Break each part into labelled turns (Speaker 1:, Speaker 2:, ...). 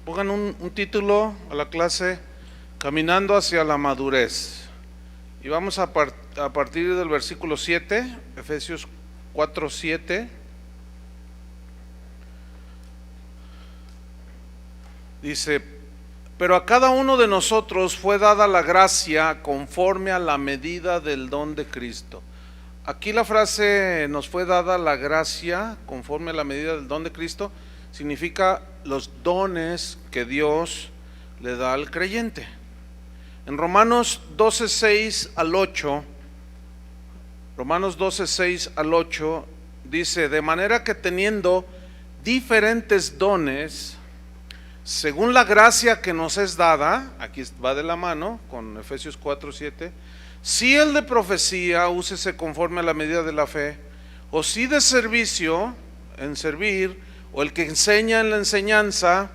Speaker 1: Pongan un título a la clase, Caminando hacia la madurez. Y vamos a partir del versículo 7, Efesios 4, 7. Dice: pero a cada uno de nosotros fue dada la gracia conforme a la medida del don de Cristo. Aquí la frase "nos fue dada la gracia conforme a la medida del don de Cristo" significa los dones que Dios le da al creyente. En Romanos 12, 6 al 8, Romanos 12, 6 al 8 dice: de manera que teniendo diferentes dones, según la gracia que nos es dada, aquí va de la mano con Efesios 4, 7, si el de profecía, úsese conforme a la medida de la fe, o si de servicio, en servir, o el que enseña en la enseñanza,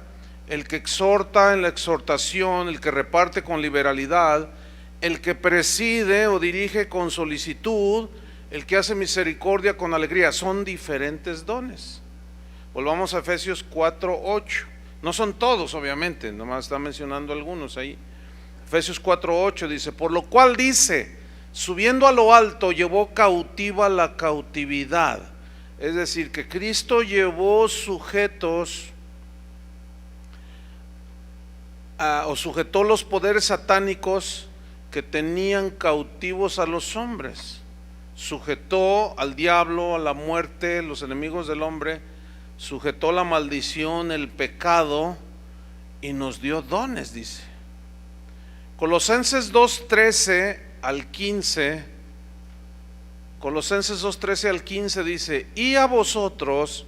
Speaker 1: el que exhorta en la exhortación, el que reparte con liberalidad, el que preside o dirige con solicitud, el que hace misericordia con alegría. Son diferentes dones. Volvamos a Efesios 4, 8. No son todos, obviamente, nomás está mencionando algunos ahí. Efesios 4, 8 dice: por lo cual dice, subiendo a lo alto, llevó cautiva la cautividad. Es decir, que Cristo llevó sujetos o sujetó los poderes satánicos que tenían cautivos a los hombres. Sujetó al diablo, a la muerte, los enemigos del hombre, sujetó la maldición, el pecado, y nos dio dones, dice. Colosenses 2:13 al 15, Colosenses 2:13 al 15 dice: y a vosotros,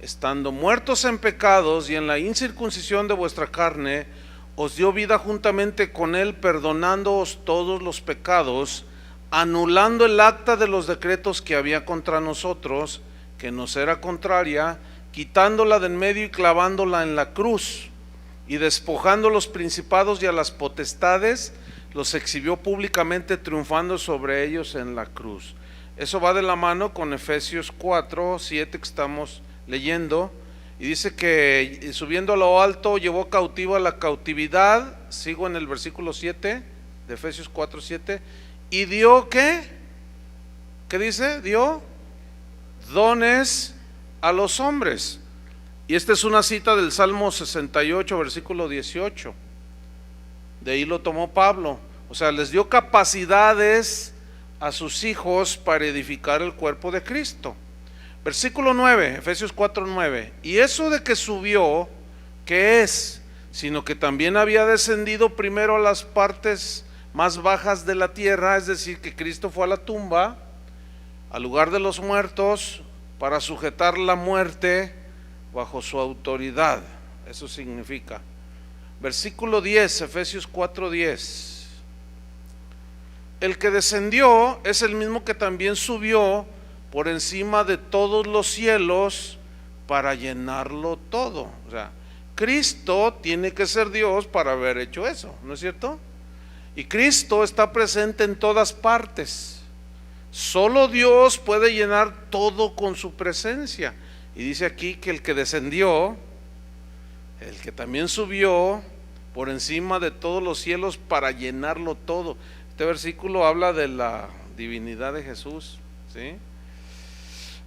Speaker 1: estando muertos en pecados y en la incircuncisión de vuestra carne, os dio vida juntamente con él, perdonándoos todos los pecados, anulando el acta de los decretos que había contra nosotros, que nos era contraria, quitándola de en medio y clavándola en la cruz, y despojando los principados y a las potestades, los exhibió públicamente, triunfando sobre ellos en la cruz. Eso va de la mano con Efesios 4, 7 que estamos leyendo, y dice que subiendo a lo alto llevó cautiva la cautividad. Sigo en el versículo 7 de Efesios 4, 7, y dio ¿qué? ¿Qué dice? Dio dones a los hombres. Y esta es una cita del Salmo 68, versículo 18. De ahí lo tomó Pablo. O sea, les dio capacidades a sus hijos para edificar el cuerpo de Cristo. Versículo 9, Efesios 4, 9. Y eso de que subió, ¿qué es? Sino que también había descendido primero a las partes más bajas de la tierra, es decir, que Cristo fue a la tumba, al lugar de los muertos, para sujetar la muerte bajo su autoridad. Eso significa. Versículo 10, Efesios 4, 10. El que descendió es el mismo que también subió por encima de todos los cielos para llenarlo todo. O sea, Cristo tiene que ser Dios para haber hecho eso, ¿no es cierto? Y Cristo está presente en todas partes. Solo Dios puede llenar todo con su presencia. Y dice aquí que el que descendió, el que también subió por encima de todos los cielos para llenarlo todo. Este versículo habla de la divinidad de Jesús, ¿sí?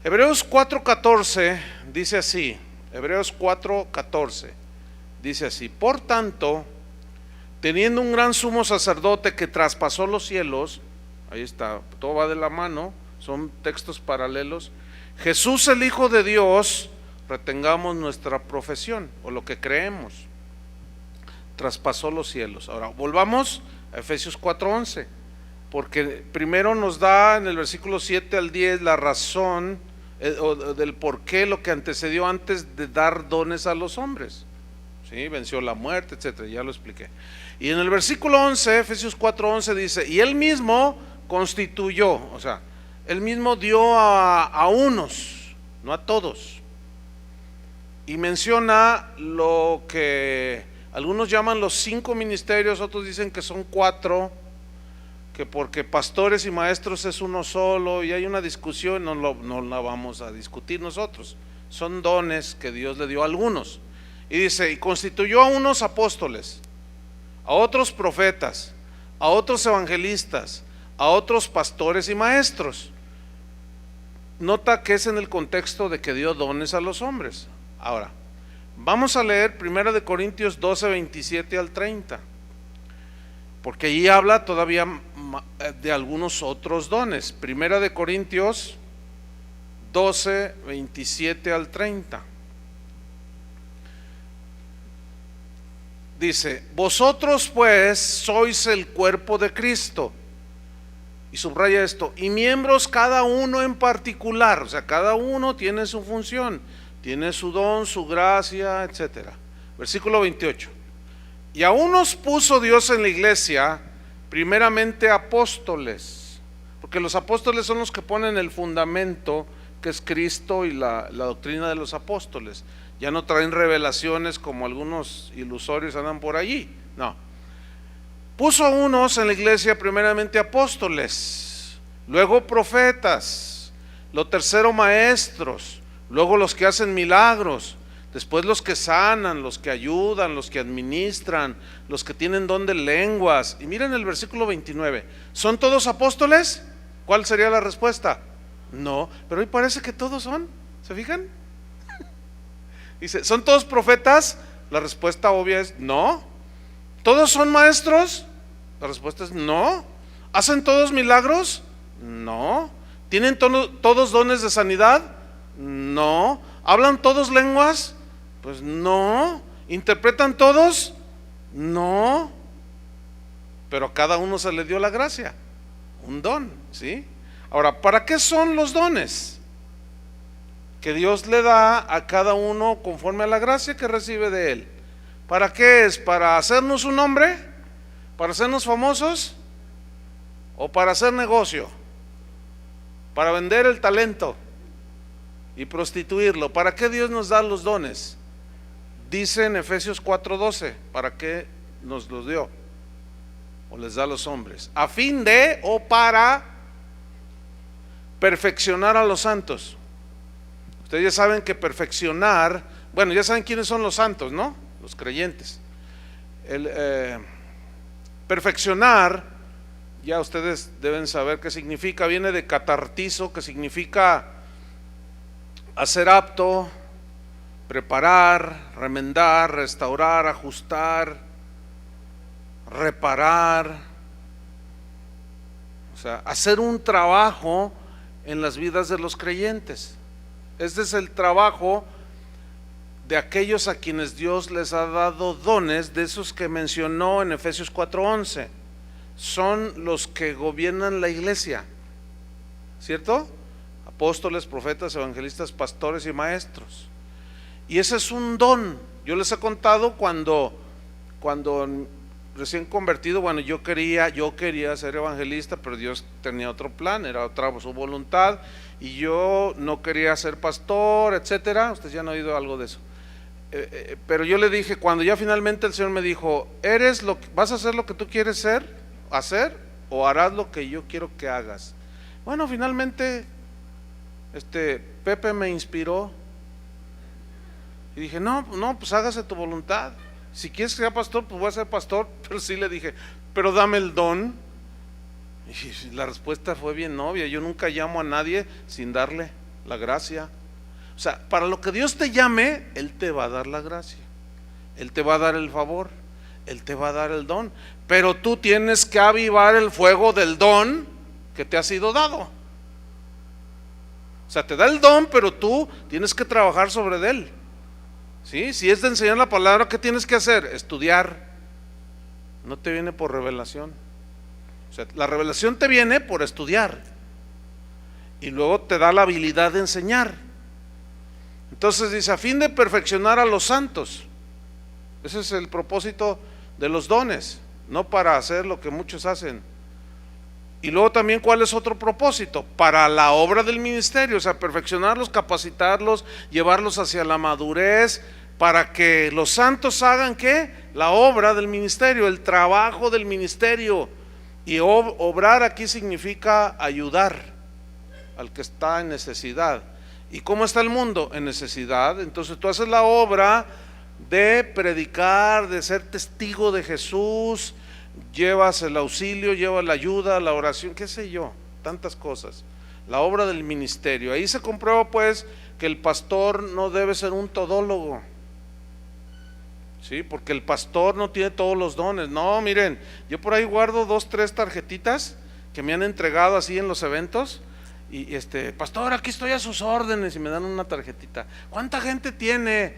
Speaker 1: Hebreos 4:14 dice así, Hebreos 4:14 dice así: por tanto, teniendo un gran sumo sacerdote que traspasó los cielos, ahí está, todo va de la mano, son textos paralelos, Jesús el Hijo de Dios, retengamos nuestra profesión o lo que creemos. Traspasó los cielos. Ahora volvamos a Efesios 4:11, porque primero nos da en el versículo 7 al 10 la razón del por qué, lo que antecedió antes de dar dones a los hombres, ¿sí? Venció la muerte, etcétera, ya lo expliqué. Y en el versículo 11, Efesios 4:11 dice: y él mismo constituyó, o sea, él mismo dio a unos, no a todos. Y menciona lo que algunos llaman los 5 ministerios, otros dicen que son 4, que porque pastores y maestros es uno solo, y hay una discusión, no la vamos a discutir nosotros. Son dones que Dios le dio a algunos. Y dice, y constituyó a unos apóstoles, a otros profetas, a otros evangelistas, a otros pastores y maestros. Nota que es en el contexto de que dio dones a los hombres. Ahora, vamos a leer 1 Corintios 12, 27 al 30, porque allí habla todavía de algunos otros dones. 1 Corintios 12, 27 al 30. Dice, vosotros pues sois el cuerpo de Cristo, y subraya esto, y miembros cada uno en particular, o sea, cada uno tiene su función, tiene su don, su gracia, etcétera. Versículo 28. Y a unos puso Dios en la iglesia, primeramente apóstoles, porque los apóstoles son los que ponen el fundamento, que es Cristo y la doctrina de los apóstoles. Ya no traen revelaciones como algunos ilusorios andan por allí, no. Puso a unos en la iglesia primeramente apóstoles, luego profetas, lo tercero maestros, luego los que hacen milagros, después los que sanan, los que ayudan, los que administran, los que tienen don de lenguas. Y miren el versículo 29, ¿son todos apóstoles? ¿Cuál sería la respuesta? No, pero hoy parece que todos son, ¿se fijan? Dice, ¿son todos profetas? La respuesta obvia es no. ¿Todos son maestros? La respuesta es no. ¿Hacen todos milagros? No. ¿Tienen todos dones de sanidad? No. ¿Hablan todos lenguas? Pues no. ¿Interpretan todos? No. Pero a cada uno se le dio la gracia, un don, ¿sí? Ahora, ¿para qué son los dones? Que Dios le da a cada uno conforme a la gracia que recibe de Él. ¿Para qué es? ¿Para hacernos un nombre? ¿Para hacernos famosos? ¿O para hacer negocio? ¿Para vender el talento y prostituirlo? ¿Para qué Dios nos da los dones? Dice en Efesios 4:12, ¿para qué nos los dio? O les da a los hombres. A fin de o para perfeccionar a los santos. Ustedes ya saben que perfeccionar, bueno, ya saben quiénes son los santos, ¿no? Los creyentes. Perfeccionar, ya ustedes deben saber qué significa, viene de catartizo, que significa hacer apto, preparar, remendar, restaurar, ajustar, reparar, o sea, hacer un trabajo en las vidas de los creyentes. Este es el trabajo de aquellos a quienes Dios les ha dado dones, de esos que mencionó en Efesios 4:11. Son los que gobiernan la iglesia, ¿cierto? Apóstoles, profetas, evangelistas, pastores y maestros. Y ese es un don. Yo les he contado cuando recién convertido, bueno, yo quería ser evangelista, pero Dios tenía otro plan, era otra su voluntad, y yo no quería ser pastor, etcétera. Ustedes ya han oído algo de eso. Pero yo le dije, cuando ya finalmente el Señor me dijo, ¿vas a hacer lo que tú quieres hacer o harás lo que yo quiero que hagas? Bueno, finalmente Pepe me inspiró y dije, no, pues hágase tu voluntad. Si quieres que sea pastor, pues voy a ser pastor. Pero sí le dije, pero dame el don. Y la respuesta fue bien obvia. Yo nunca llamo a nadie sin darle la gracia. O sea, para lo que Dios te llame, Él te va a dar la gracia, Él te va a dar el favor, Él te va a dar el don. Pero tú tienes que avivar el fuego del don que te ha sido dado. O sea, te da el don, pero tú tienes que trabajar sobre él. ¿Sí? Si es de enseñar la palabra, ¿qué tienes que hacer? Estudiar. No te viene por revelación. O sea, la revelación te viene por estudiar, y luego te da la habilidad de enseñar. Entonces dice, a fin de perfeccionar a los santos. Ese es el propósito de los dones, no para hacer lo que muchos hacen. Y luego también, ¿cuál es otro propósito? Para la obra del ministerio, o sea, perfeccionarlos, capacitarlos, llevarlos hacia la madurez, para que los santos hagan ¿qué? La obra del ministerio, el trabajo del ministerio. Y obrar aquí significa ayudar al que está en necesidad. ¿Y cómo está el mundo? En necesidad. Entonces tú haces la obra de predicar, de ser testigo de Jesús. Llevas el auxilio, llevas la ayuda, la oración, qué sé yo, tantas cosas. La obra del ministerio. Ahí se comprueba pues que el pastor no debe ser un todólogo. Sí, porque el pastor no tiene todos los dones. No, miren, yo por ahí guardo 2, 3 tarjetitas que me han entregado así en los eventos. Y pastor, aquí estoy a sus órdenes, y me dan una tarjetita. ¿Cuánta gente tiene?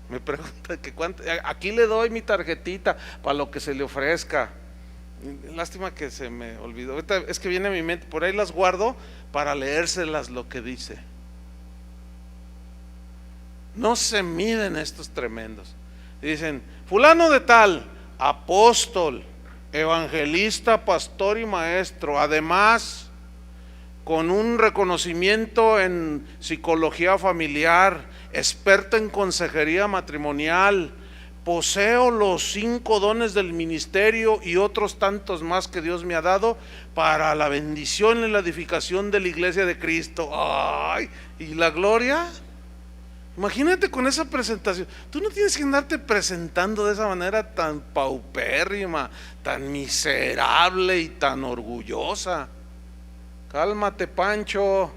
Speaker 1: Me pregunta que aquí le doy mi tarjetita para lo que se le ofrezca. Lástima que se me olvidó. Ahorita es que viene a mi mente, por ahí las guardo para leérselas lo que dice. No se miden estos tremendos. Dicen, fulano de tal, apóstol, evangelista, pastor y maestro, además con un reconocimiento en psicología familiar, experto en consejería matrimonial, poseo los 5 dones del ministerio y otros tantos más que Dios me ha dado para la bendición y la edificación de la iglesia de Cristo. Ay, ¿y la gloria? Imagínate con esa presentación. Tú no tienes que andarte presentando de esa manera tan paupérrima, tan miserable y tan orgullosa. Cálmate, Pancho.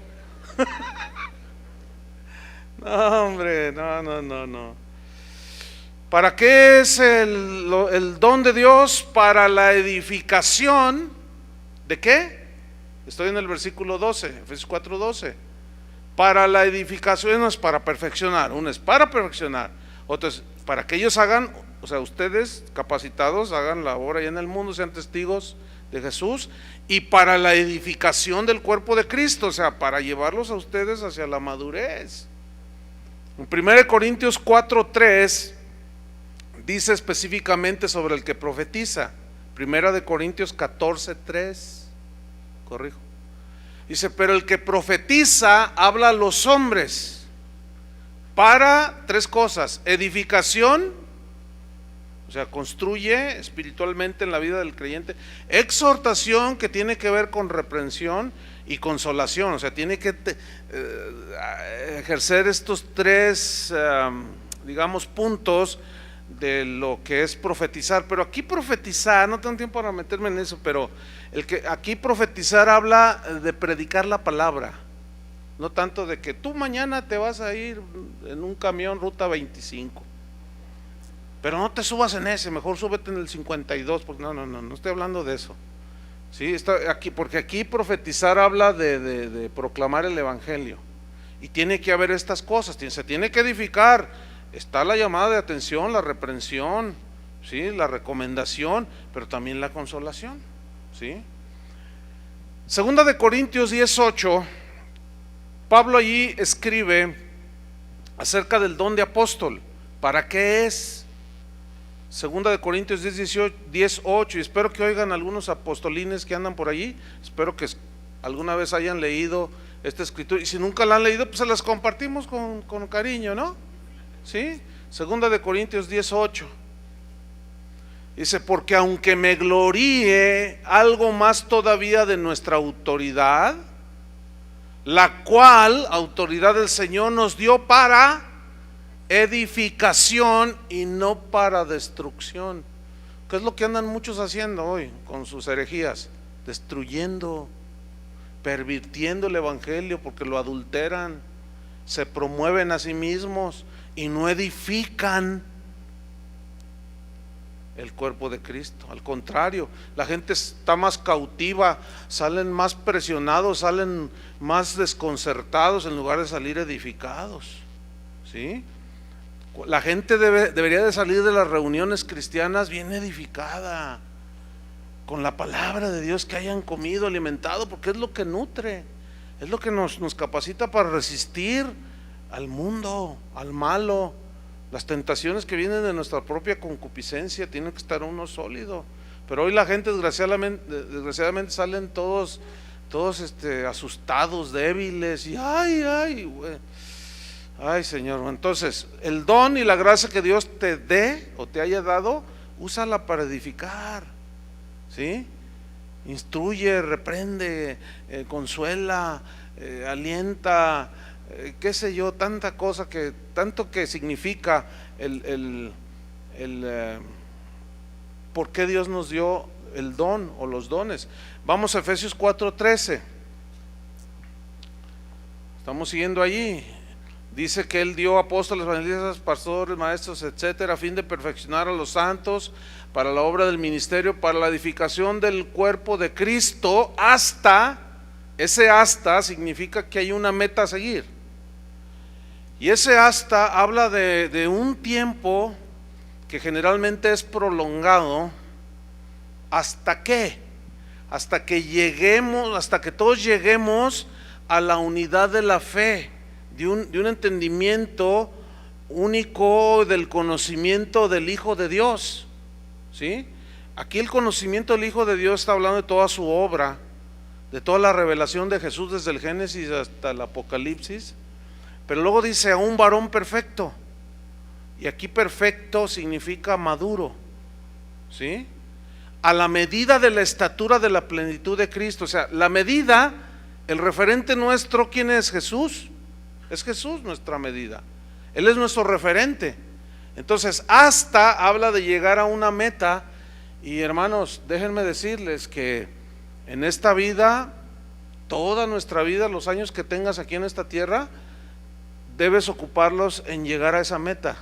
Speaker 1: No, hombre, no. ¿Para qué es el don de Dios? Para la edificación. ¿De qué? Estoy en el versículo 12, Efesios 4:12. Para la edificación, uno es para perfeccionar, uno es para perfeccionar, otro es para que ellos hagan, o sea, ustedes capacitados hagan la obra allá en el mundo, sean testigos de Jesús, y para la edificación del cuerpo de Cristo, o sea, para llevarlos a ustedes hacia la madurez. En 1 Corintios 4:3 dice específicamente sobre el que profetiza. 1 Corintios 14:3, corrijo. Dice, pero el que profetiza habla a los hombres para 3 cosas: edificación, o sea, construye espiritualmente en la vida del creyente; exhortación, que tiene que ver con reprensión; y consolación, o sea, tiene que ejercer estos 3 digamos puntos de lo que es profetizar. Pero aquí profetizar, no tengo tiempo para meterme en eso, pero aquí profetizar habla de predicar la palabra, no tanto de que tú mañana te vas a ir en un camión ruta 25, pero no te subas en ese, mejor súbete en el 52, porque no estoy hablando de eso. Sí, está aquí, porque aquí profetizar habla de proclamar el evangelio, y tiene que haber estas cosas, se tiene que edificar. Está la llamada de atención, la reprensión, ¿sí?, la recomendación, pero también la consolación, ¿sí? Segunda de Corintios 10:8, Pablo allí escribe acerca del don de apóstol. ¿Para qué es? Segunda de Corintios 10:8, y espero que oigan algunos apostolines que andan por allí, espero que alguna vez hayan leído esta escritura, y si nunca la han leído, pues se las compartimos con cariño, ¿no? ¿Sí? Segunda de Corintios 10:8 dice, porque aunque me gloríe algo más todavía de nuestra autoridad, la cual autoridad del Señor nos dio para edificación y no para destrucción. ¿Qué es lo que andan muchos haciendo hoy con sus herejías? Destruyendo, pervirtiendo el evangelio, porque lo adulteran, se promueven a sí mismos y no edifican el cuerpo de Cristo. Al contrario, la gente está más cautiva, salen más presionados, salen más desconcertados en lugar de salir edificados, ¿sí? La gente debería de salir de las reuniones cristianas bien edificada, con la palabra de Dios que hayan comido, alimentado, porque es lo que nutre, es lo que nos capacita para resistir al mundo, al malo, las tentaciones que vienen de nuestra propia concupiscencia. Tiene que estar uno sólido. Pero hoy la gente desgraciadamente salen todos asustados, débiles, y ay, Señor. Entonces, el don y la gracia que Dios te dé o te haya dado, úsala para edificar, ¿sí? Instruye, reprende, consuela, alienta, qué sé yo, tanta cosa, tanto que significa por qué Dios nos dio el don o los dones. Vamos a Efesios 4:13. Estamos siguiendo allí. Dice que Él dio apóstoles, evangelistas, pastores, maestros, etcétera, a fin de perfeccionar a los santos para la obra del ministerio, para la edificación del cuerpo de Cristo, ese hasta significa que hay una meta a seguir. Y ese hasta habla de un tiempo que generalmente es prolongado. ¿Hasta qué? Hasta que lleguemos, hasta que todos lleguemos a la unidad de la fe, de un entendimiento único del conocimiento del Hijo de Dios. ¿Sí? Aquí el conocimiento del Hijo de Dios está hablando de toda su obra, de toda la revelación de Jesús desde el Génesis hasta el Apocalipsis. Pero luego dice a un varón perfecto, y aquí perfecto significa maduro, ¿sí? A la medida de la estatura de la plenitud de Cristo. O sea, la medida, el referente nuestro, ¿quién es? Jesús. Es Jesús nuestra medida, Él es nuestro referente. Entonces hasta habla de llegar a una meta. Y hermanos, déjenme decirles que en esta vida, toda nuestra vida, los años que tengas aquí en esta tierra, debes ocuparlos en llegar a esa meta.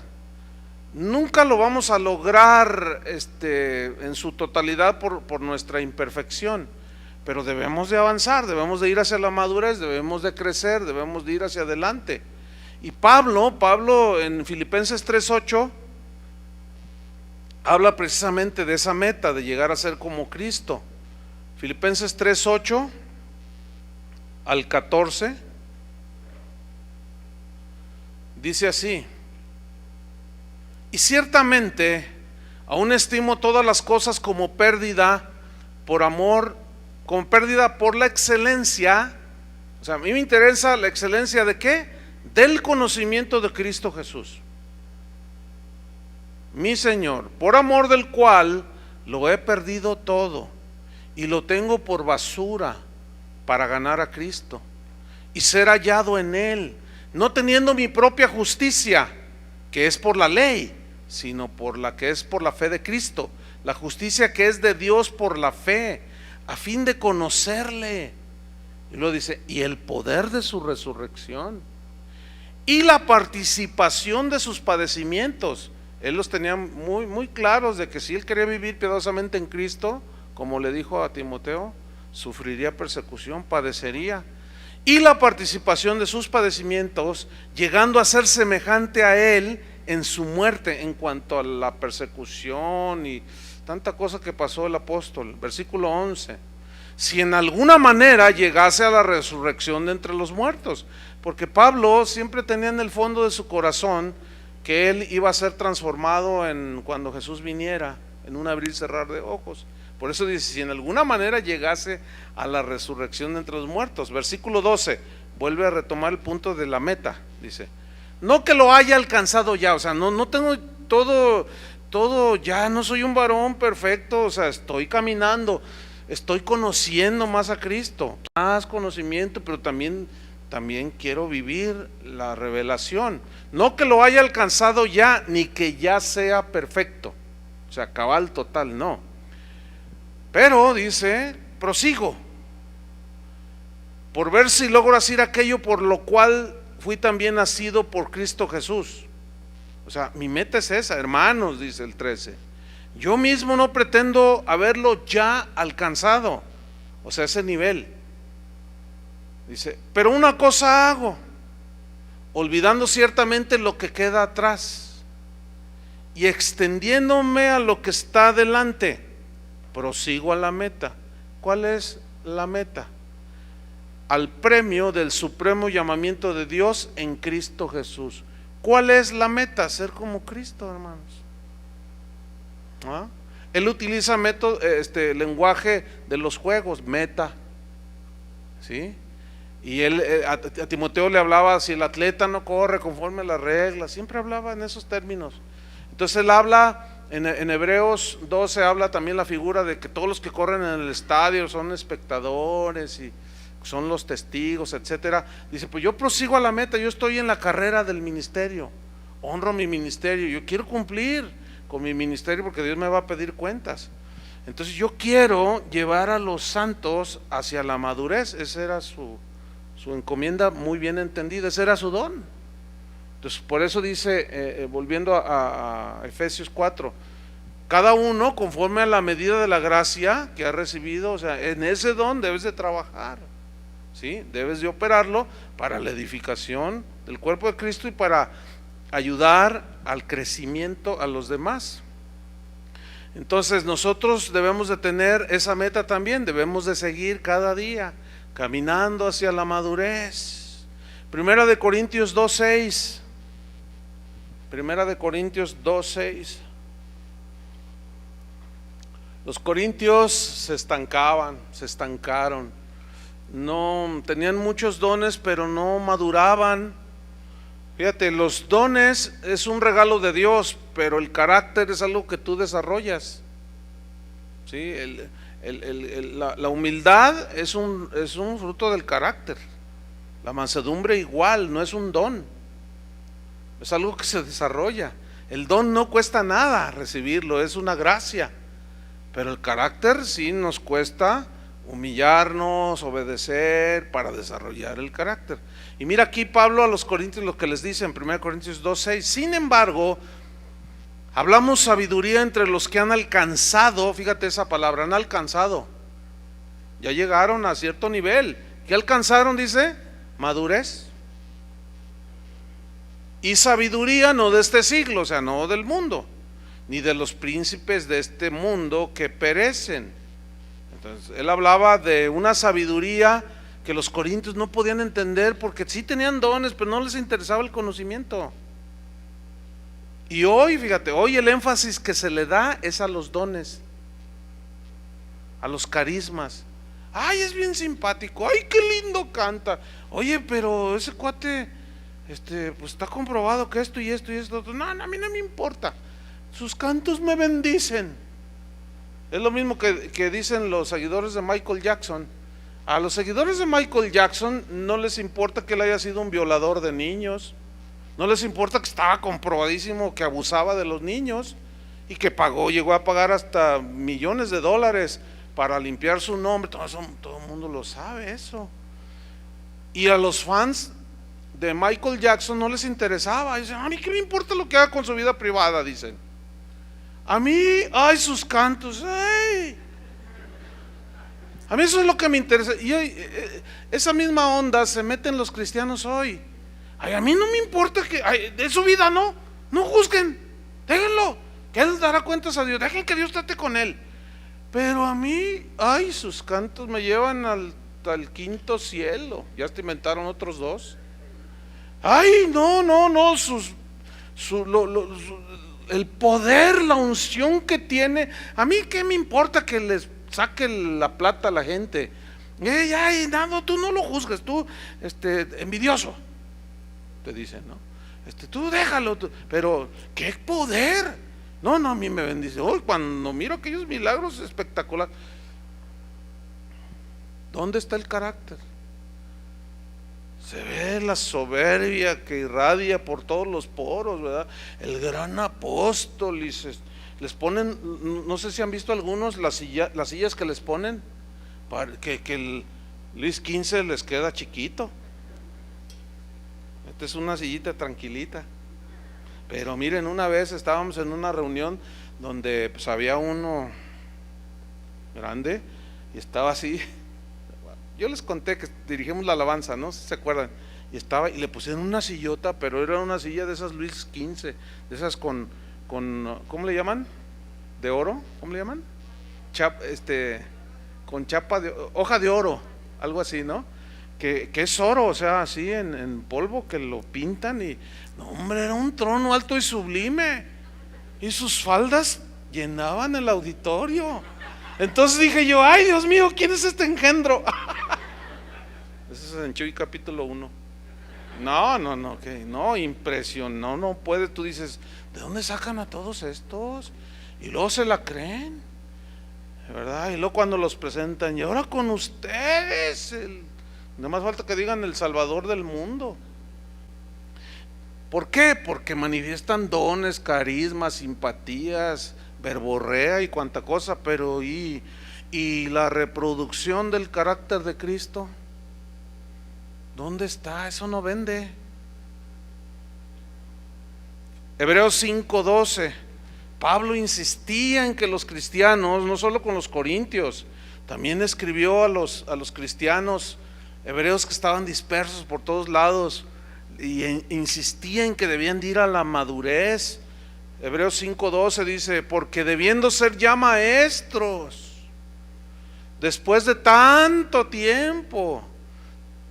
Speaker 1: Nunca lo vamos a lograr en su totalidad por nuestra imperfección, pero debemos de avanzar, debemos de ir hacia la madurez, debemos de crecer, debemos de ir hacia adelante. Y Pablo en Filipenses 3:8 habla precisamente de esa meta, de llegar a ser como Cristo. Filipenses 3:8 al 14 dice así: y ciertamente aún estimo todas las cosas como pérdida por amor, como pérdida por la excelencia. O sea, a mí me interesa la excelencia ¿de qué? Del conocimiento de Cristo Jesús, mi Señor, por amor del cual lo he perdido todo y lo tengo por basura para ganar a Cristo y ser hallado en Él, no teniendo mi propia justicia, que es por la ley, sino por la que es por la fe de Cristo, la justicia que es de Dios por la fe, a fin de conocerle. Y luego dice, y el poder de su resurrección y la participación de sus padecimientos. Él los tenía muy, muy claros de que si él quería vivir piadosamente en Cristo, como le dijo a Timoteo, sufriría persecución, padecería. Y la participación de sus padecimientos, llegando a ser semejante a él en su muerte, en cuanto a la persecución y tanta cosa que pasó el apóstol. Versículo 11: si en alguna manera llegase a la resurrección de entre los muertos. Porque Pablo siempre tenía en el fondo de su corazón que él iba a ser transformado cuando Jesús viniera, en un abrir y cerrar de ojos. Por eso dice, si en alguna manera llegase a la resurrección de entre los muertos. Versículo 12, vuelve a retomar el punto de la meta. Dice, no que lo haya alcanzado ya, o sea, no tengo todo ya, no soy un varón perfecto, o sea, estoy caminando, estoy conociendo más a Cristo, más conocimiento, pero también quiero vivir la revelación. No que lo haya alcanzado ya, ni que ya sea perfecto, o sea, cabal total, no. Pero dice, prosigo, por ver si logro hacer aquello por lo cual fui también nacido por Cristo Jesús. O sea, mi meta es esa, hermanos, dice el 13. Yo mismo no pretendo haberlo ya alcanzado, o sea, ese nivel. Dice, pero una cosa hago, olvidando ciertamente lo que queda atrás y extendiéndome a lo que está delante, prosigo a la meta. ¿Cuál es la meta? Al premio del supremo llamamiento de Dios en Cristo Jesús. ¿Cuál es la meta? Ser como Cristo, hermanos. ¿Ah? Él utiliza lenguaje de los juegos, meta, ¿sí? Y él a Timoteo le hablaba, si el atleta no corre conforme a las reglas, siempre hablaba en esos términos. Entonces él habla en Hebreos 12, habla también la figura de que todos los que corren en el estadio son espectadores y son los testigos, etcétera. Dice, pues yo prosigo a la meta, yo estoy en la carrera del ministerio, honro mi ministerio, yo quiero cumplir con mi ministerio porque Dios me va a pedir cuentas. Entonces yo quiero llevar a los santos hacia la madurez. Esa era su encomienda muy bien entendida, ese era su don. Entonces por eso dice, volviendo a Efesios 4, cada uno conforme a la medida de la gracia que ha recibido, o sea, en ese don debes de trabajar, ¿sí? Debes de operarlo para la edificación del cuerpo de Cristo y para ayudar al crecimiento a los demás. Entonces nosotros debemos de tener esa meta también, debemos de seguir cada día caminando hacia la madurez. Primera de Corintios 2:6. Primera de Corintios 2:6. Los corintios se estancaron, no tenían muchos dones, pero no maduraban. Fíjate, los dones es un regalo de Dios, pero el carácter es algo que tú desarrollas, ¿sí? La humildad es un fruto del carácter. La mansedumbre igual, no es un don, es algo que se desarrolla. El don no cuesta nada recibirlo, es una gracia. Pero el carácter sí nos cuesta humillarnos, obedecer para desarrollar el carácter. Y mira aquí Pablo a los corintios lo que les dice en 1 Corintios 2:6. Sin embargo, hablamos sabiduría entre los que han alcanzado, fíjate esa palabra, han alcanzado, ya llegaron a cierto nivel. ¿Qué alcanzaron? Dice, madurez. Y sabiduría no de este siglo, o sea, no del mundo, ni de los príncipes de este mundo que perecen. Entonces él hablaba de una sabiduría que los corintios no podían entender, porque sí tenían dones, pero no les interesaba el conocimiento. Y hoy, fíjate, hoy el énfasis que se le da es a los dones, a los carismas. Ay, es bien simpático, ay, qué lindo canta. Oye, pero ese cuate, pues está comprobado que esto y esto y esto. No, a mí no me importa. Sus cantos me bendicen. Es lo mismo que dicen los seguidores de Michael Jackson. A los seguidores de Michael Jackson no les importa que él haya sido un violador de niños, no les importa que estaba comprobadísimo que abusaba de los niños y que llegó a pagar hasta millones de dólares para limpiar su nombre. Todo el mundo lo sabe eso. Y a los fans de Michael Jackson no les interesaba. Dicen, a mí qué me importa lo que haga con su vida privada, dicen. A mí, ay, sus cantos, ay. A mí eso es lo que me interesa. Y esa misma onda se mete en los cristianos hoy. Ay, a mí no me importa que de su vida no juzguen, déjenlo, que él dará cuentas a Dios, dejen que Dios trate con él. Pero a mí, ay, sus cantos me llevan al quinto cielo. Ya te inventaron otros dos. Ay, no, el poder, la unción que tiene. A mí qué me importa que les saque la plata a la gente. Ay, no, tú no lo juzgues, tú, envidioso, te dicen, ¿no? Tú déjalo, pero qué poder. No, a mí me bendice. Hoy cuando miro aquellos milagros espectaculares, ¿dónde está el carácter? Se ve la soberbia que irradia por todos los poros, ¿verdad? El gran apóstol, y les ponen, no sé si han visto algunos las sillas que les ponen, para que el Luis XV les queda chiquito. Esta es una sillita tranquilita. Pero miren, una vez estábamos en una reunión donde pues había uno grande y estaba así. Yo les conté que dirigimos la alabanza, ¿no? ¿Se acuerdan? Y le pusieron una sillota, pero era una silla de esas Luis XV, de esas con ¿cómo le llaman? ¿De oro? ¿Cómo le llaman? Con chapa de hoja de oro, algo así, ¿no? Que es oro, o sea, así en polvo, que lo pintan y no, hombre, era un trono alto y sublime, y sus faldas llenaban el auditorio. Entonces dije yo, ay, Dios mío, ¿quién es este engendro? Eso es en Chuy capítulo 1. No, impresionó, no puede. Tú dices, ¿de dónde sacan a todos estos? Y luego se la creen, ¿verdad? Y luego cuando los presentan, y ahora con ustedes, no más falta que digan el Salvador del mundo. ¿Por qué? Porque manifiestan dones, carismas, simpatías, verborrea y cuanta cosa, pero ¿y la reproducción del carácter de Cristo? ¿Dónde está? Eso no vende. Hebreos 5:12. Pablo insistía en que los cristianos, no solo con los corintios, también escribió a los cristianos hebreos que estaban dispersos por todos lados, y insistía en que debían de ir a la madurez. Hebreos 5:12 dice: porque debiendo ser ya maestros, después de tanto tiempo,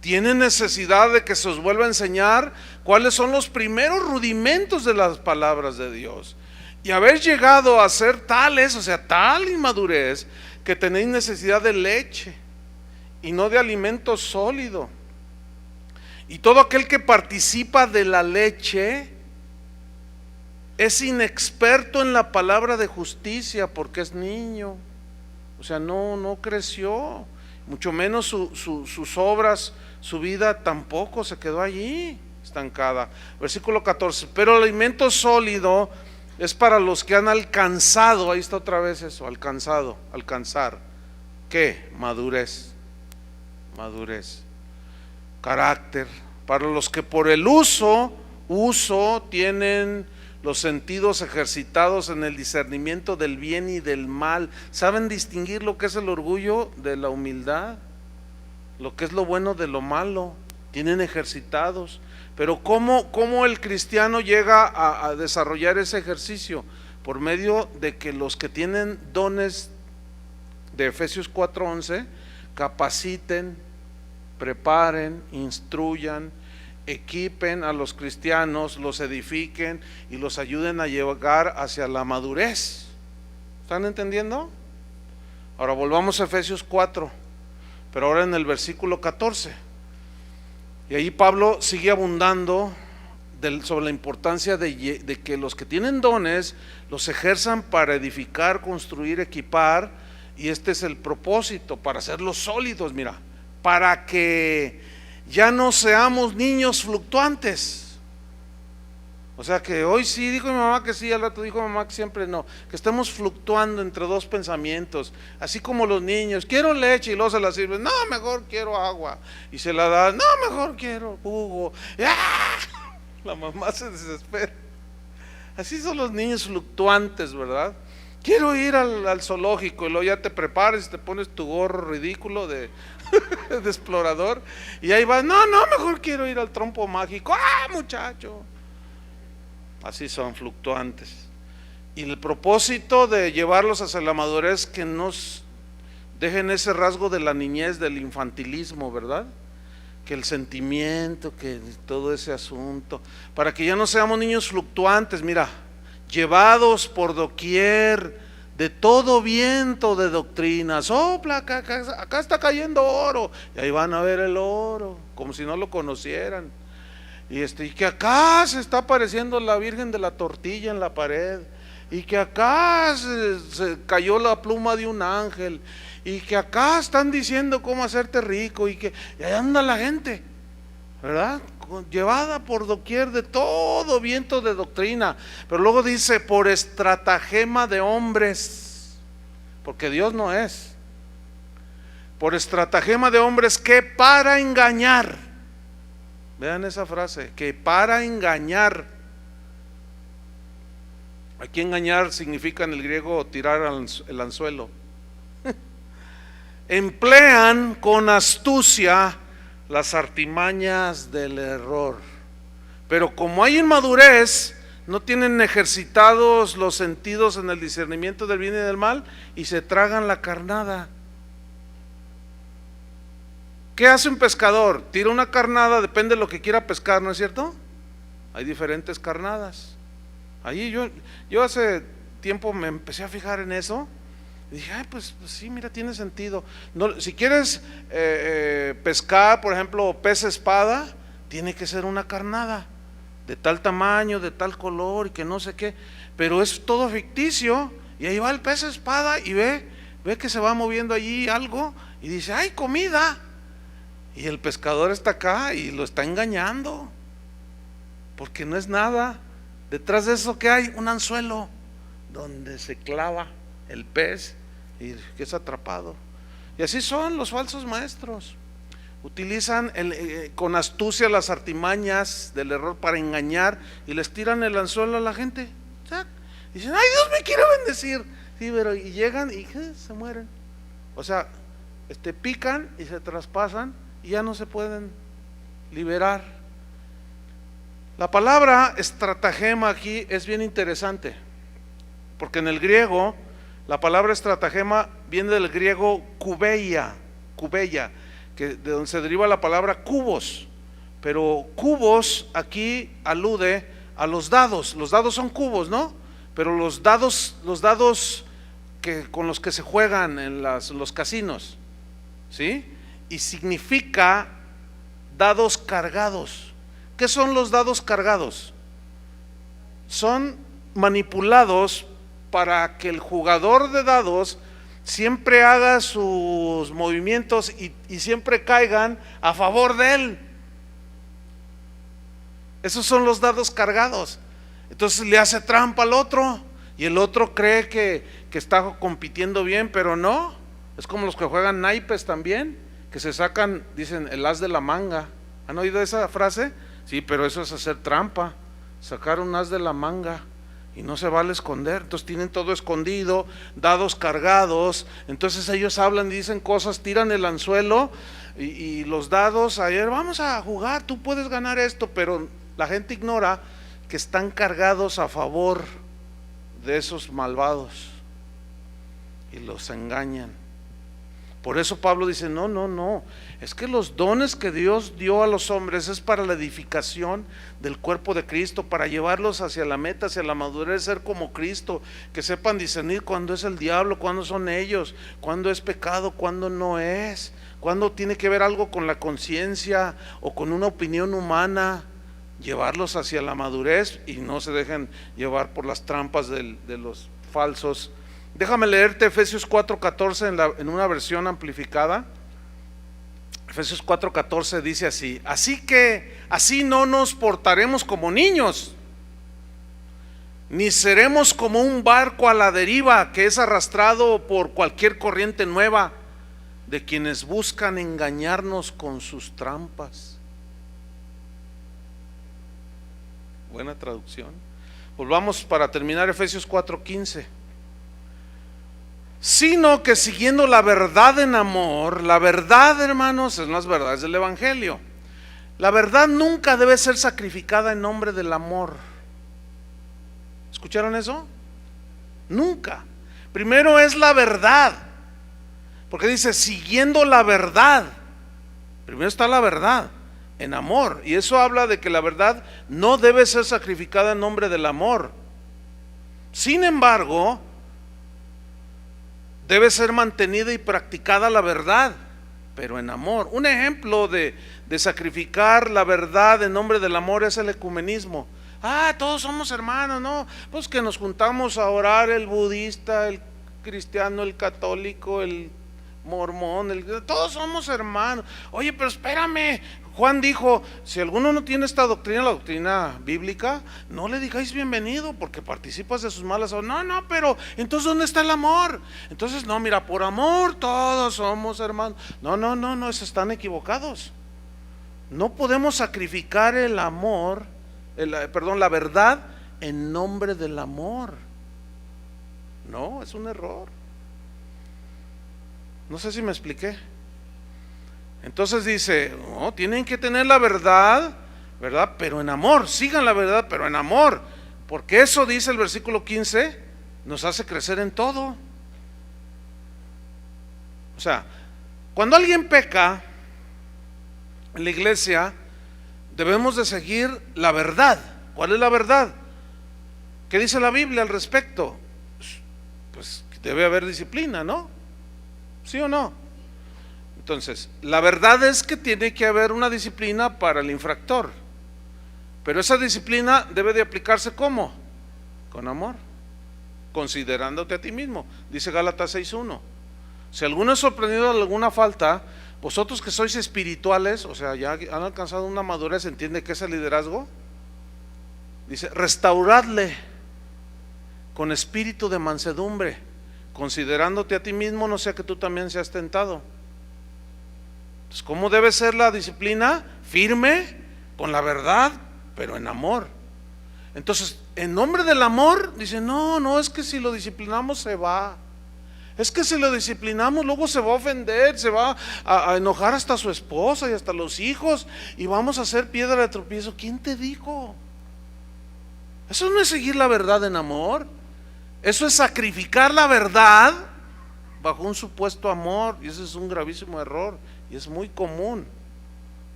Speaker 1: tienen necesidad de que se os vuelva a enseñar cuáles son los primeros rudimentos de las palabras de Dios, y haber llegado a ser tales, o sea, tal inmadurez, que tenéis necesidad de leche y no de alimento sólido. Y todo aquel que participa de la leche es inexperto en la palabra de justicia, porque es niño, o sea, no creció, mucho menos sus obras, su vida tampoco se quedó allí estancada. Versículo 14: pero el alimento sólido es para los que han alcanzado, ahí está otra vez eso, alcanzar, ¿qué? Madurez, carácter, para los que por el uso tienen los sentidos ejercitados en el discernimiento del bien y del mal. ¿Saben distinguir lo que es el orgullo de la humildad? Lo que es lo bueno de lo malo, tienen ejercitados. Pero ¿cómo el cristiano llega a desarrollar ese ejercicio? Por medio de que los que tienen dones de Efesios 4:11 capaciten, preparen, instruyan, equipen a los cristianos, los edifiquen y los ayuden a llegar hacia la madurez. ¿Están entendiendo? Ahora volvamos a Efesios 4, pero ahora en el versículo 14. Y ahí Pablo sigue abundando sobre la importancia de que los que tienen dones los ejerzan para edificar, construir, equipar. Y este es el propósito, para hacerlos sólidos, mira, para que ya no seamos niños fluctuantes. O sea, que hoy sí dijo mi mamá que sí, al rato dijo mi mamá que siempre no, que estemos fluctuando entre dos pensamientos, así como los niños: quiero leche, y luego se la sirven, no, mejor quiero agua, y se la da, no, mejor quiero jugo. ¡Ah! La mamá se desespera. Así son los niños fluctuantes, ¿verdad? Quiero ir al zoológico, y luego ya te preparas y te pones tu gorro ridículo de explorador, y ahí vas, no, mejor quiero ir al trompo mágico. ¡Ah, muchacho! Así son, fluctuantes. Y el propósito de llevarlos hacia la madurez, que nos dejen ese rasgo de la niñez, del infantilismo, ¿verdad? Que el sentimiento, que todo ese asunto, para que ya no seamos niños fluctuantes, mira, llevados por doquier de todo viento de doctrina. Sopla, acá está cayendo oro, y ahí van a ver el oro, como si no lo conocieran. Y que acá se está apareciendo la Virgen de la Tortilla en la pared, y que acá se cayó la pluma de un ángel, y que acá están diciendo cómo hacerte rico, y ahí anda la gente, ¿verdad? Llevada por doquier de todo viento de doctrina. Pero luego dice: por estratagema de hombres, porque Dios no es. Por estratagema de hombres que para engañar. Vean esa frase, que para engañar. Aquí engañar significa en el griego tirar el anzuelo. Emplean con astucia las artimañas del error. Pero como hay inmadurez, no tienen ejercitados los sentidos en el discernimiento del bien y del mal, y se tragan la carnada. ¿Qué hace un pescador? Tira una carnada, depende de lo que quiera pescar, ¿no es cierto? Hay diferentes carnadas. Ahí yo hace tiempo me empecé a fijar en eso, y dije: ay, pues sí, mira, tiene sentido. No, si quieres pescar, por ejemplo, pez espada, tiene que ser una carnada de tal tamaño, de tal color, y que no sé qué, pero es todo ficticio. Y ahí va el pez espada y ve que se va moviendo allí algo, y dice: ay, comida. Y el pescador está acá y lo está engañando, porque no es nada. Detrás de eso, ¿qué hay? Un anzuelo donde se clava el pez y que es atrapado. Y así son los falsos maestros. Utilizan con astucia las artimañas del error para engañar y les tiran el anzuelo a la gente. Y dicen, ay, Dios me quiere bendecir. Sí, pero y llegan y se mueren. O sea, pican y se traspasan y ya no se pueden liberar. La palabra estratagema aquí es bien interesante, porque en el griego la palabra estratagema viene del griego kubeia, que de donde se deriva la palabra cubos, pero cubos aquí alude a los dados. Los dados son cubos, ¿no? Pero los dados con los que se juegan en los casinos, ¿sí? Y significa dados cargados. ¿Qué son los dados cargados? Son manipulados para que el jugador de dados siempre haga sus movimientos y siempre caigan a favor de él. Esos son los dados cargados. Entonces le hace trampa al otro y el otro cree que está compitiendo bien, pero no. Es como los que juegan naipes también, que se sacan, dicen, el as de la manga. ¿Han oído esa frase? Sí, pero eso es hacer trampa, sacar un as de la manga. Y no se vale esconder. Entonces tienen todo escondido, dados cargados. Entonces ellos hablan y dicen cosas, tiran el anzuelo y los dados, ayer vamos a jugar, tú puedes ganar esto, pero la gente ignora que están cargados a favor de esos malvados y los engañan. Por eso Pablo dice, no, es que los dones que Dios dio a los hombres es para la edificación del cuerpo de Cristo, para llevarlos hacia la meta, hacia la madurez, ser como Cristo, que sepan discernir cuándo es el diablo, cuándo son ellos, cuándo es pecado, cuándo no es, cuándo tiene que ver algo con la conciencia o con una opinión humana, llevarlos hacia la madurez y no se dejen llevar por las trampas de los falsos. Déjame leerte Efesios 4:14 en una versión amplificada. Efesios 4:14 dice así: así que así no nos portaremos como niños, ni seremos como un barco a la deriva que es arrastrado por cualquier corriente nueva de quienes buscan engañarnos con sus trampas. Buena traducción. Volvamos para terminar Efesios 4:15. Sino que siguiendo la verdad en amor. La verdad, hermanos, es las verdades del Evangelio. La verdad nunca debe ser sacrificada en nombre del amor. ¿Escucharon eso? Nunca. Primero es la verdad, porque dice siguiendo la verdad. Primero está la verdad en amor, y eso habla de que la verdad no debe ser sacrificada en nombre del amor. Sin embargo, debe ser mantenida y practicada la verdad, pero en amor. Un ejemplo de sacrificar la verdad en nombre del amor es el ecumenismo. Todos somos hermanos, ¿no? Pues que nos juntamos a orar, el budista, el cristiano, el católico, el mormón, todos somos hermanos. Oye, pero espérame, Juan dijo, si alguno no tiene esta doctrina, la doctrina bíblica, no le digáis bienvenido porque participas de sus malas obras. No, pero entonces ¿dónde está el amor? Entonces no, mira, por amor todos somos hermanos. No, están equivocados. No podemos sacrificar el amor, la verdad en nombre del amor. No, es un error. No sé si me expliqué. Entonces dice, no, tienen que tener la verdad, ¿verdad? Pero en amor, sigan la verdad, pero en amor. Porque eso dice el versículo 15, nos hace crecer en todo. O sea, cuando alguien peca en la iglesia, debemos de seguir la verdad. ¿Cuál es la verdad? ¿Qué dice la Biblia al respecto? Pues debe haber disciplina, ¿no? ¿Sí o no? Entonces, la verdad es que tiene que haber una disciplina para el infractor, pero esa disciplina debe de aplicarse ¿cómo? Con amor, considerándote a ti mismo. Dice Gálatas 6:1. Si alguno es sorprendido de alguna falta, vosotros que sois espirituales, o sea, ya han alcanzado una madurez, ¿entiende qué es el liderazgo? Dice, restauradle con espíritu de mansedumbre, considerándote a ti mismo, no sea que tú también seas tentado. Entonces, ¿cómo debe ser la disciplina? Firme, con la verdad, pero en amor. Entonces, en nombre del amor, dice, no, es que si lo disciplinamos se va. Es que si lo disciplinamos luego se va a ofender, se va a enojar hasta su esposa y hasta los hijos, y vamos a hacer piedra de tropiezo. ¿Quién te dijo? Eso no es seguir la verdad en amor. Eso es sacrificar la verdad bajo un supuesto amor, y ese es un gravísimo error, y es muy común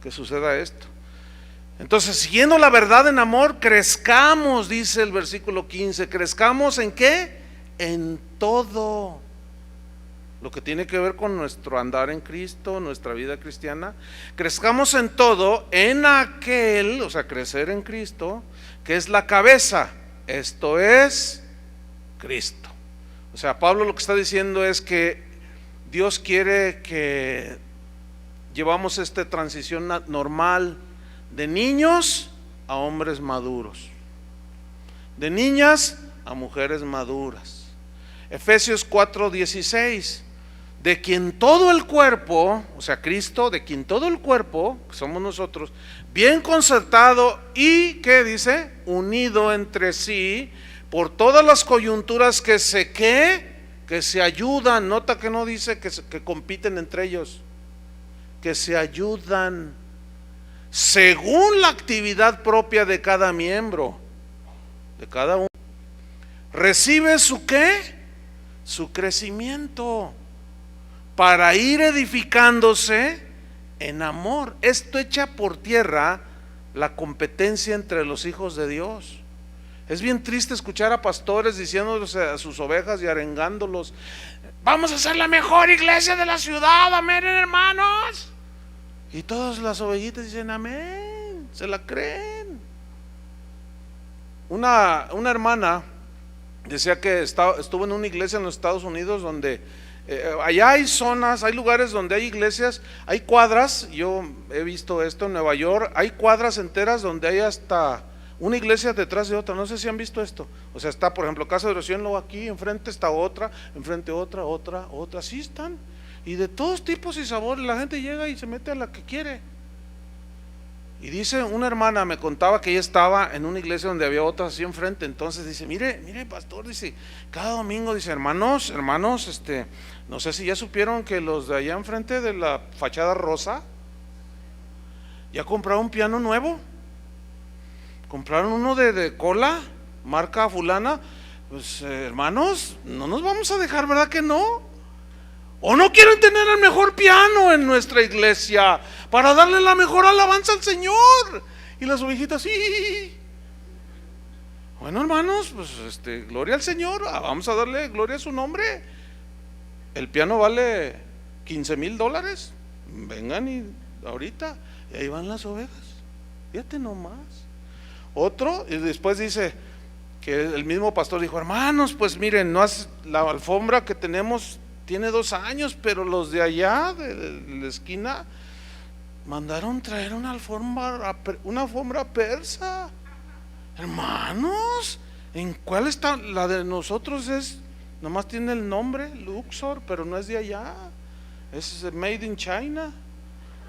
Speaker 1: que suceda esto. Entonces, siguiendo la verdad en amor, crezcamos, dice el versículo 15. ¿Crezcamos en qué? En todo lo que tiene que ver con nuestro andar en Cristo, nuestra vida cristiana. Crezcamos en todo, en aquel, o sea, crecer en Cristo, que es la cabeza, esto es Cristo. O sea, Pablo lo que está diciendo es que Dios quiere que llevamos esta transición normal de niños a hombres maduros, de niñas a mujeres maduras. Efesios 4:16, de quien todo el cuerpo, o sea Cristo, de quien todo el cuerpo, que somos nosotros, bien concertado y, ¿qué dice? Unido entre sí por todas las coyunturas que se ayudan. Nota que no dice que compiten entre ellos, que se ayudan según la actividad propia de cada miembro, de cada uno. Recibe su ¿qué? Su crecimiento para ir edificándose en amor. Esto echa por tierra la competencia entre los hijos de Dios. Es bien triste escuchar a pastores diciéndoles a sus ovejas y arengándolos: vamos a ser la mejor iglesia de la ciudad, amén, hermanos. Y todas las ovejitas dicen amén, se la creen. Una hermana decía que estuvo en una iglesia en los Estados Unidos donde allá hay zonas, hay lugares donde hay iglesias, hay cuadras. Yo he visto esto en Nueva York, hay cuadras enteras donde hay hasta una iglesia detrás de otra. No sé si han visto esto. O sea, está por ejemplo casa de oración, luego aquí enfrente está otra, enfrente otra, así están, y de todos tipos y sabores. La gente llega y se mete a la que quiere. Y dice una hermana, me contaba que ella estaba en una iglesia donde había otras así enfrente. Entonces dice, mire pastor, dice, cada domingo, dice, hermanos, no sé si ya supieron que los de allá enfrente de la fachada rosa ya compraron un piano nuevo. Compraron uno de cola, marca fulana. Pues hermanos, no nos vamos a dejar, ¿verdad que no? ¿O no quieren tener el mejor piano en nuestra iglesia para darle la mejor alabanza al Señor? Y las ovejitas, sí. Bueno, hermanos, pues gloria al Señor, vamos a darle gloria a su nombre. El piano vale $15,000. Vengan y ahorita, y ahí van las ovejas. Fíjate nomás. Otro, y después dice que el mismo pastor dijo, hermanos, pues miren, la alfombra que tenemos tiene 2 años, pero los de allá de la esquina mandaron traer una alfombra persa. Hermanos, ¿en cuál está? La de nosotros nomás tiene el nombre Luxor, pero no es de allá, es made in China.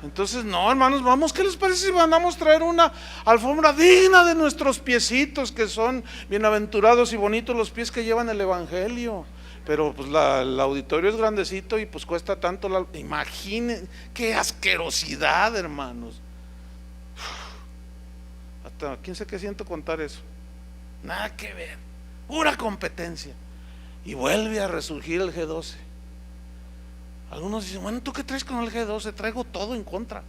Speaker 1: Entonces, no, hermanos, vamos, ¿qué les parece si mandamos traer una alfombra digna de nuestros piecitos, que son bienaventurados y bonitos los pies que llevan el evangelio? Pero pues el auditorio es grandecito y pues cuesta tanto. Imaginen, qué asquerosidad, hermanos. Hasta quién sé qué siento contar eso. Nada que ver, pura competencia. Y vuelve a resurgir el G12. Algunos dicen, bueno, ¿tú qué traes con el G12? Traigo todo en contra,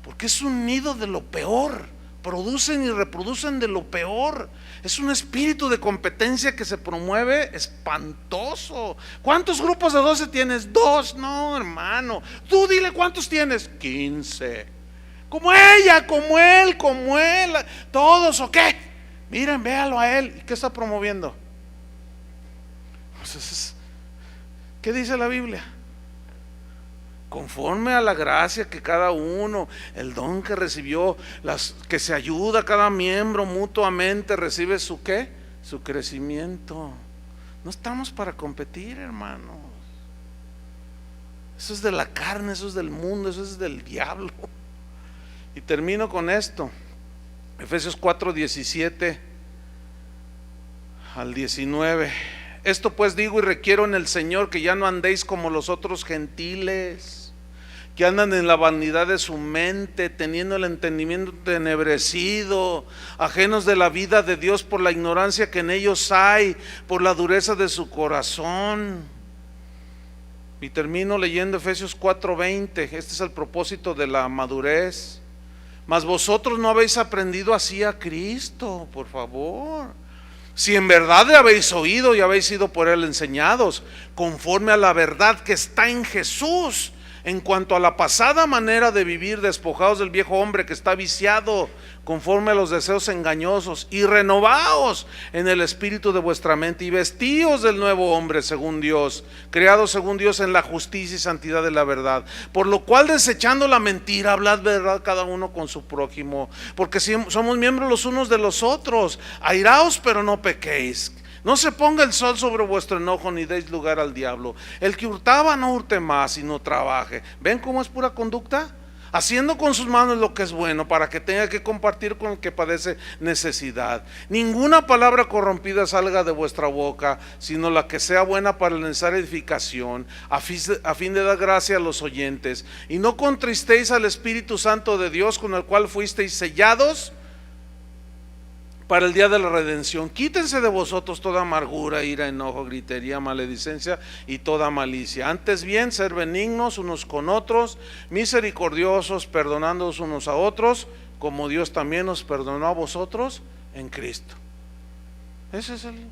Speaker 1: porque es un nido de lo peor. Producen y reproducen de lo peor. Es un espíritu de competencia que se promueve espantoso. ¿Cuántos grupos de 12 tienes? 2. No, hermano, tú dile cuántos tienes. 15. Como ella, como él, todos, ¿o qué? Miren, véalo a él. ¿Y qué está promoviendo? Pues ¿qué dice la Biblia? conforme a la gracia que cada uno, el don que recibió, que se ayuda a cada miembro mutuamente, recibe su ¿qué? Su crecimiento. No estamos para competir, hermanos. Eso es de la carne, eso es del mundo, eso es del diablo. Y termino con esto. Efesios 4, 17 al 19. Esto pues digo y requiero en el Señor, que ya no andéis como los otros gentiles, que andan en la vanidad de su mente, teniendo el entendimiento entenebrecido, ajenos de la vida de Dios por la ignorancia que en ellos hay, por la dureza de su corazón. Y termino leyendo Efesios 4:20. Este es el propósito de la madurez. Mas vosotros no habéis aprendido así a Cristo, por favor. Si en verdad le habéis oído y habéis sido por él enseñados, conforme a la verdad que está en Jesús, en cuanto a la pasada manera de vivir, despojados del viejo hombre que está viciado conforme a los deseos engañosos, y renovaos en el espíritu de vuestra mente, y vestíos del nuevo hombre según Dios, creado según Dios en la justicia y santidad de la verdad. Por lo cual, desechando la mentira, hablad verdad cada uno con su prójimo, porque si somos miembros los unos de los otros. Airaos, pero no pequéis. No se ponga el sol sobre vuestro enojo, ni deis lugar al diablo. El que hurtaba no hurte más, y no trabaje. ¿Ven cómo es pura conducta? Haciendo con sus manos lo que es bueno, para que tenga que compartir con el que padece necesidad. Ninguna palabra corrompida salga de vuestra boca, sino la que sea buena para la necesaria edificación, a fin de dar gracia a los oyentes. Y no contristéis al Espíritu Santo de Dios, con el cual fuisteis sellados para el día de la redención. Quítense de vosotros toda amargura, ira, enojo, gritería, maledicencia y toda malicia. Antes bien, ser benignos unos con otros, misericordiosos, perdonándoos unos a otros, como Dios también os perdonó a vosotros en Cristo. Ese es el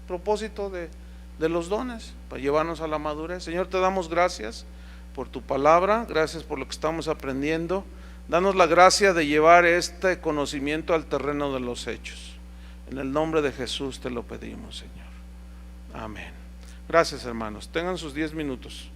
Speaker 1: propósito de los dones, para llevarnos a la madurez. Señor, te damos gracias por tu palabra, gracias por lo que estamos aprendiendo. Danos la gracia de llevar este conocimiento al terreno de los hechos. En el nombre de Jesús te lo pedimos, Señor. Amén. Gracias, hermanos. Tengan sus 10 minutos.